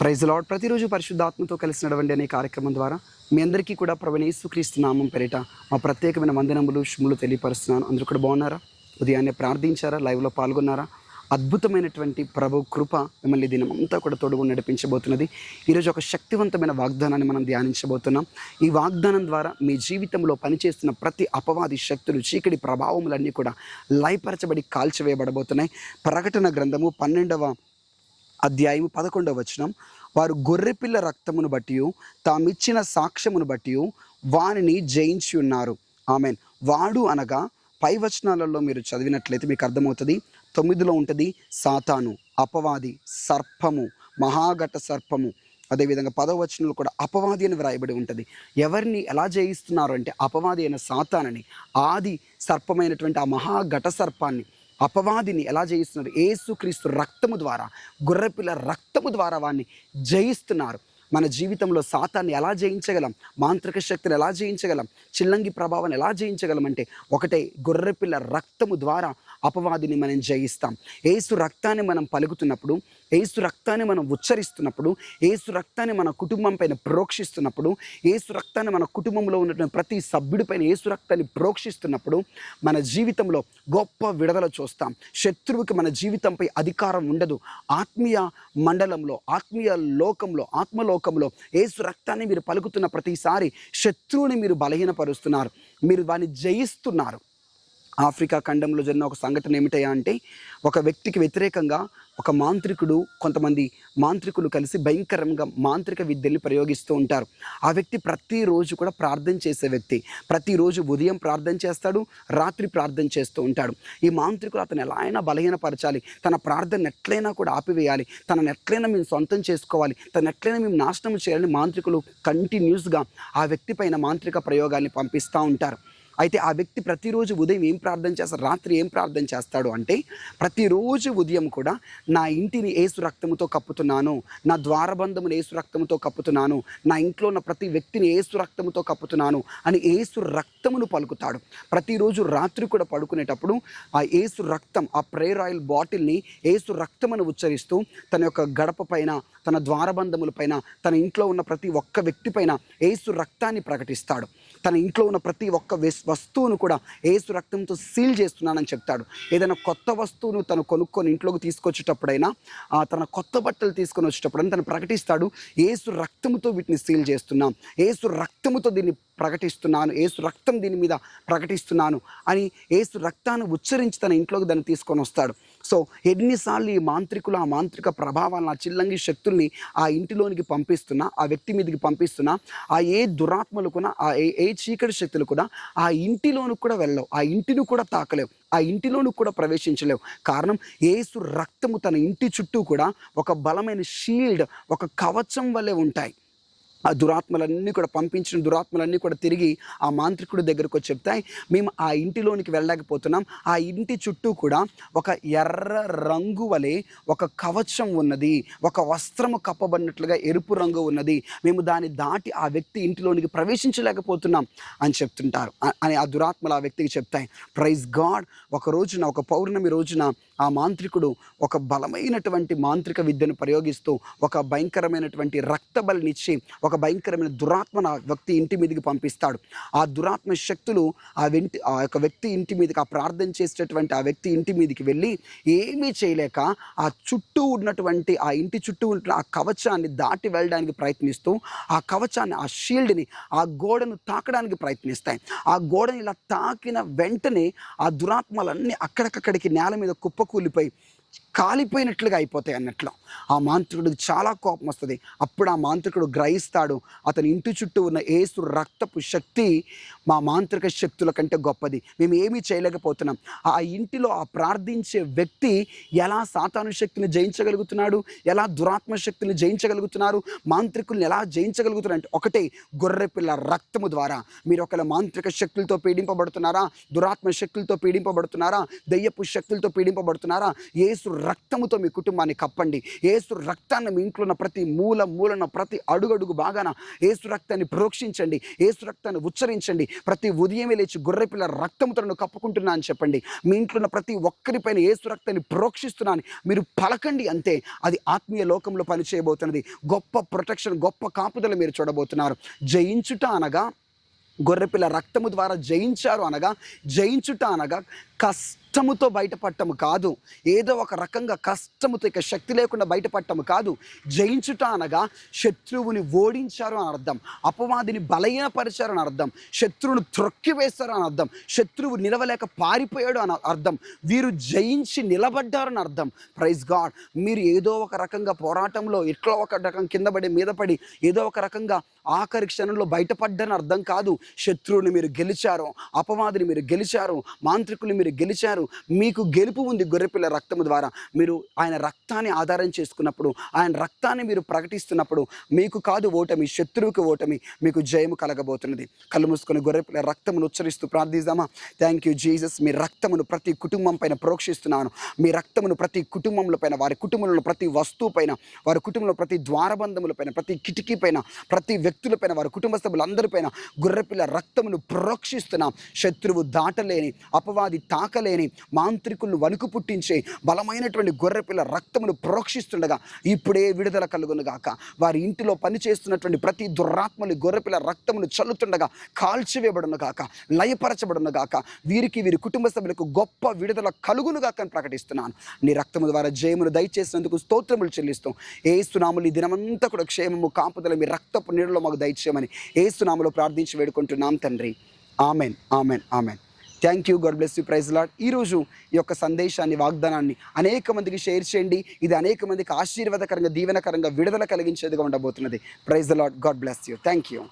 Praise lord. ప్రతిరోజు పరిశుద్ధాత్మతో కలిసి నడవండి అనే కార్యక్రమం ద్వారా మీ అందరికీ కూడా ప్రభువైన యేసుక్రీస్తు నామం పేరిట మా ప్రత్యేకమైన వందనములు శుభములు తెలియపరుస్తున్నాను. అందరూ కూడా బాగున్నారా? ఉదయాన్నే ప్రార్థించారా? లైవ్లో పాల్గొన్నారా? అద్భుతమైనటువంటి ప్రభు కృప మిమ్మల్ని దినమంతా కూడా తోడుగా నడిపించబోతున్నది. ఈరోజు ఒక శక్తివంతమైన వాగ్దానాన్ని మనం ధ్యానించబోతున్నాం. ఈ వాగ్దానం ద్వారా మీ జీవితంలో పనిచేస్తున్న ప్రతి అపవాది శక్తులు, చీకటి ప్రభావములన్నీ కూడా లయపరచబడి కాల్చివేయబడబోతున్నాయి. ప్రకటన గ్రంథము 12వ అధ్యాయము 11వ వచనం, వారు గొర్రెపిల్ల రక్తమును బట్టి తామిచ్చిన సాక్ష్యమును బట్టి వానిని జయించి ఉన్నారు. ఆమెన్. వాడు అనగా పై వచనాలలో మీరు చదివినట్లయితే మీకు అర్థమవుతుంది. 9లో ఉంటుంది సాతాను, అపవాది, సర్పము, మహాఘట సర్పము. అదేవిధంగా 10వ వచనంలో కూడా అపవాది అని వ్రాయబడి ఉంటుంది. ఎవరిని ఎలా జయిస్తున్నారు అంటే అపవాది అయిన సాతానని, ఆది సర్పమైనటువంటి ఆ మహాఘట సర్పాన్ని, అపవాదిని ఎలా జయిస్తున్నారు? యేసుక్రీస్తు రక్తము ద్వారా, గొర్రెపిల్ల రక్తము ద్వారా వాడిని జయిస్తున్నారు. మన జీవితంలో సాతాన్ని ఎలా జయించగలం? మాంత్రిక శక్తిని ఎలా జయించగలం? చిల్లంగి ప్రభావాన్ని ఎలా జయించగలం అంటే ఒకటే, గొర్రెపిల్ల రక్తము ద్వారా అపవాదిని మనం జయిస్తాం. యేసు రక్తాన్ని మనం పలుకుతున్నప్పుడు, యేసు రక్తాన్ని మనం ఉచ్చరిస్తున్నప్పుడు, యేసు రక్తాన్ని మన కుటుంబం పైన ప్రోక్షిస్తున్నప్పుడు, యేసు రక్తాన్ని మన కుటుంబంలో ఉన్నటువంటి ప్రతి సభ్యుడి పైన యేసు రక్తాన్ని ప్రోక్షిస్తున్నప్పుడు మన జీవితంలో గొప్ప విడుదల చూస్తాం. శత్రువుకి మన జీవితంపై అధికారం ఉండదు. ఆత్మీయ మండలంలో, ఆత్మీయ లోకంలో, ఆత్మలోకంలో యేసు రక్తాన్ని మీరు పలుకుతున్న ప్రతిసారి శత్రువుని మీరు బలహీనపరుస్తున్నారు, మీరు వారిని జయిస్తున్నారు. ఆఫ్రికా ఖండంలో జరిగిన ఒక సంఘటన ఏమిటయా అంటే, ఒక వ్యక్తికి వ్యతిరేకంగా ఒక మాంత్రికుడు, కొంతమంది మాంత్రికులు కలిసి భయంకరంగా మాంత్రిక విద్యల్ని ప్రయోగిస్తూ ఉంటారు. ఆ వ్యక్తి ప్రతిరోజు కూడా ప్రార్థన చేసే వ్యక్తి. ప్రతిరోజు ఉదయం ప్రార్థన చేస్తాడు, రాత్రి ప్రార్థన చేస్తూ ఉంటాడు. ఈ మాంత్రికులు అతను ఎలా అయినా బలహీనపరచాలి, తన ప్రార్థన ఎట్లయినా కూడా ఆపివేయాలి, తనను ఎట్లయినా మేము సొంతం చేసుకోవాలి, తను ఎట్లయినా మేము నాశనం చేయాలని మాంత్రికులు కంటిన్యూస్గా ఆ వ్యక్తి పైన మాంత్రిక ప్రయోగాల్ని పంపిస్తూ ఉంటారు. అయితే ఆ వ్యక్తి ప్రతిరోజు ఉదయం ఏం ప్రార్థన చేస్తాడు, రాత్రి ఏం ప్రార్థన చేస్తాడు అంటే, ప్రతిరోజు ఉదయం కూడా నా ఇంటిని యేసు రక్తముతో కప్పుతున్నాను, నా ద్వారబంధమును యేసు రక్తముతో కప్పుతున్నాను, నా ఇంట్లో ఉన్న ప్రతి వ్యక్తిని యేసు రక్తముతో కప్పుతున్నాను అని యేసు రక్తమును పలుకుతాడు. ప్రతిరోజు రాత్రి కూడా పడుకునేటప్పుడు ఆ యేసు రక్తం, ఆ ప్రేయర్ ఆయిల్ బాటిల్ని యేసు రక్తమును ఉచ్చరిస్తూ తన యొక్క గడప పైన, తన ద్వారబంధముల పైన, తన ఇంట్లో ఉన్న ప్రతి ఒక్క వ్యక్తి పైన యేసు రక్తాన్ని ప్రకటిస్తాడు. తన ఇంట్లో ఉన్న ప్రతి ఒక్క వస్తువును కూడా యేసు రక్తంతో సీల్ చేస్తున్నానని చెప్తాడు. ఏదైనా కొత్త వస్తువును తను కొనుక్కొని ఇంట్లోకి తీసుకొచ్చేటప్పుడైనా, తన కొత్త బట్టలు తీసుకొని వచ్చేటప్పుడైనా తను ప్రకటిస్తాడు, యేసు రక్తముతో వీటిని సీల్ చేస్తున్నాం, యేసు రక్తముతో దీన్ని ప్రకటిస్తున్నాను, యేసు రక్తం దీని మీద ప్రకటిస్తున్నాను అని యేసు రక్తాన్ని ఉచ్చరించి తన ఇంట్లోకి దాన్ని తీసుకొని వస్తాడు. సో ఎన్నిసార్లు ఈ మాంత్రికులు, ఆ మాంత్రిక ప్రభావాలను, ఆ చిల్లంగి శక్తుల్ని ఆ ఇంటిలోనికి పంపిస్తున్నా, ఆ వ్యక్తి మీదకి పంపిస్తున్నా, ఆ ఏ దురాత్మలు కూడా, ఆ ఏ చీకటి శక్తులు కూడా ఆ ఇంటిలోనికి కూడా వెళ్ళవు, ఆ ఇంటిని కూడా తాకలేవు, ఆ ఇంటిలోనికి కూడా ప్రవేశించలేవు. కారణం, యేసు రక్తము తన ఇంటి చుట్టూ కూడా ఒక బలమైన షీల్డ్, ఒక కవచం వలె ఉంటాయి. ఆ దురాత్మలన్నీ కూడా, పంపించిన దురాత్మలన్నీ కూడా తిరిగి ఆ మాంత్రికుడి దగ్గరకు వచ్చి చెప్తాయి, మేము ఆ ఇంటిలోనికి వెళ్ళలేకపోతున్నాం, ఆ ఇంటి చుట్టూ కూడా ఒక ఎర్ర రంగు వలె ఒక కవచం ఉన్నది, ఒక వస్త్రము కప్పబడినట్లుగా ఎరుపు రంగు ఉన్నది, మేము దాన్ని దాటి ఆ వ్యక్తి ఇంటిలోనికి ప్రవేశించలేకపోతున్నాం అని చెప్తుంటారు అని ఆ దురాత్మలు ఆ వ్యక్తికి చెప్తాయి. Praise God. ఒక రోజున, ఒక పౌర్ణమి రోజున ఆ మాంత్రికుడు ఒక బలమైనటువంటి మాంత్రిక విద్యను ప్రయోగిస్తూ ఒక భయంకరమైనటువంటి రక్తబలినిచ్చి ఒక భయంకరమైన దురాత్మను ఆ వ్యక్తి ఇంటి మీదకి పంపిస్తాడు. ఆ దురాత్మ శక్తులు ఆ యొక్క వ్యక్తి ఇంటి మీదకి, ఆ ప్రార్థన చేసేటటువంటి ఆ వ్యక్తి ఇంటి మీదకి వెళ్ళి ఏమీ చేయలేక ఆ చుట్టూ ఉన్నటువంటి, ఆ ఇంటి చుట్టూ ఉన్న ఆ కవచాన్ని దాటి వెళ్ళడానికి ప్రయత్నిస్తూ, ఆ కవచాన్ని, ఆ షీల్డ్ని, ఆ గోడను తాకడానికి ప్రయత్నిస్తాయి. ఆ గోడని ఇలా తాకిన వెంటనే ఆ దురాత్మలన్నీ అక్కడికక్కడికి నేల మీద కుప్పకూలిపోయి కాలిపోయినట్లుగా అయిపోతాయి అన్నట్లు. ఆ మాంత్రికుడికి చాలా కోపం వస్తుంది. అప్పుడు ఆ మాంత్రికుడు గ్రహిస్తాడు, అతని ఇంటి చుట్టూ ఉన్న యేసు రక్తపు శక్తి మా మాంత్రిక శక్తుల కంటే గొప్పది, మేము ఏమీ చేయలేకపోతున్నాం. ఆ ఇంటిలో ఆ ప్రార్థించే వ్యక్తి ఎలా సాతాను శక్తిని జయించగలుగుతున్నాడు, ఎలా దురాత్మ శక్తిని జయించగలుగుతున్నారు, మాంత్రికుల్ని ఎలా జయించగలుగుతున్నారు అంటే ఒకటే, గొర్రెపిల్ల రక్తము ద్వారా. మీరు ఒకవేళ మాంత్రిక శక్తులతో పీడింపబడుతున్నారా, దురాత్మ శక్తులతో పీడింపబడుతున్నారా, దయ్యపు శక్తులతో పీడింపబడుతున్నారా, యేసు రక్తముతో మీ కుటుంబాన్ని కప్పండి. యేసు రక్తాన్ని మీ ఇంట్లో ఉన్న ప్రతి మూలన ప్రతి అడుగడుగు బాగాన యేసు రక్తాన్ని ప్రోక్షించండి, యేసు రక్తాన్ని ఉచ్చరించండి. ప్రతి ఉదయమే లేచి గొర్రెపిల్ల రక్తముతో నన్ను కప్పుకుంటున్నా అని చెప్పండి. మీ ఇంట్లో ఉన్న ప్రతి ఒక్కరిపైన యేసు రక్తాన్ని ప్రోక్షిస్తున్నాను మీరు పలకండి. అంతే, అది ఆత్మీయ లోకంలో పనిచేయబోతున్నది. గొప్ప ప్రొటెక్షన్, గొప్ప కాపుదల మీరు చూడబోతున్నారు. జయించుట అనగా, గొర్రెపిల్ల రక్తము ద్వారా జయించారు అనగా, జయించుట అనగా కష్టముతో బయటపడటము కాదు, ఏదో ఒక రకంగా కష్టముతో ఇక శక్తి లేకుండా బయటపడటము కాదు. జయించుట అనగా శత్రువుని ఓడించారు అని అర్థం, అపవాదిని బలహీనపరిచారు అని అర్థం, శత్రువును త్రొక్కివేశారు అని అర్థం, శత్రువు నిలవలేక పారిపోయాడు అని అర్థం, వీరు జయించి నిలబడ్డారు అని అర్థం. Praise God. మీరు ఏదో ఒక రకంగా పోరాటంలో ఎట్లా ఒక రకం కింద పడి మీద పడి ఏదో ఒక రకంగా ఆఖరి క్షణంలో బయటపడ్డని అర్థం కాదు. శత్రువుని మీరు గెలిచారు, అపవాదిని మీరు గెలిచారు, మాంత్రికులు మీరు గెలిచారు. మీకు గెలుపు ఉంది గొర్రెపిల్ల రక్తము ద్వారా. మీరు ఆయన రక్తాన్ని ఆధారం చేసుకున్నప్పుడు, ఆయన రక్తాన్ని మీరు ప్రకటిస్తున్నప్పుడు మీకు కాదు ఓటమి, శత్రువుకి ఓటమి, మీకు జయము కలగబోతున్నది. కళ్ళు మూసుకొని గొర్రెపిల్ల రక్తమును ఉచ్చరిస్తూ ప్రార్థిద్దామా? Thank you Jesus. మీ రక్తమును ప్రతి కుటుంబం పైన ప్రోక్షిస్తున్నాను. మీ రక్తమును ప్రతి కుటుంబంలో పైన, వారి కుటుంబంలో ప్రతి వస్తువు పైన, వారి కుటుంబంలో ప్రతి ద్వారబంధముల పైన, ప్రతి కిటికీ పైన, ప్రతి వ్యక్తుల పైన, వారి కుటుంబ సభ్యులందరిపైన గొర్రెపిల్ల రక్తమును ప్రోక్షిస్తున్నాం. శత్రువు దాటలేని, అపవాది తాకలేని, మాంత్రికులను వణుకు పుట్టించే బలమైనటువంటి గొర్రెపిల్ల రక్తమును ప్రోక్షిస్తుండగా ఇప్పుడే విడుదల కలుగును గాక. వారి ఇంటిలో పనిచేస్తున్నటువంటి ప్రతి దురాత్మని గొర్రెపిల్ల రక్తమును చల్లుతుండగా కాల్చివేయబడును గాక, లయపరచబడును గాక. వీరికి, వీరి కుటుంబ సభ్యులకు గొప్ప విడుదల కలుగును గాక అని ప్రకటిస్తున్నాను. నీ రక్తము ద్వారా జయమును దయచేసినందుకు స్తోత్రములు చెల్లిస్తాం. ఏసునామములో ఈ దినమంతా కూడా క్షేమము, కాపుదల మీ రక్తపు నీడలో మాకు దయచేయమని ఏసునామములో ప్రార్థించి వేడుకుంటున్నాం తండ్రి. Amen, amen, amen. Thank you. God bless you. Praise Lord. ఈరోజు ఈ యొక్క సందేశాన్ని, వాగ్దానాన్ని అనేక మందికి షేర్ చేయండి. ఇది అనేక మందికి ఆశీర్వాదకరంగా, దీవెనకరంగా, విడుదల కలిగించేదిగా ఉండబోతున్నది. Praise Lord. God bless you. Thank you.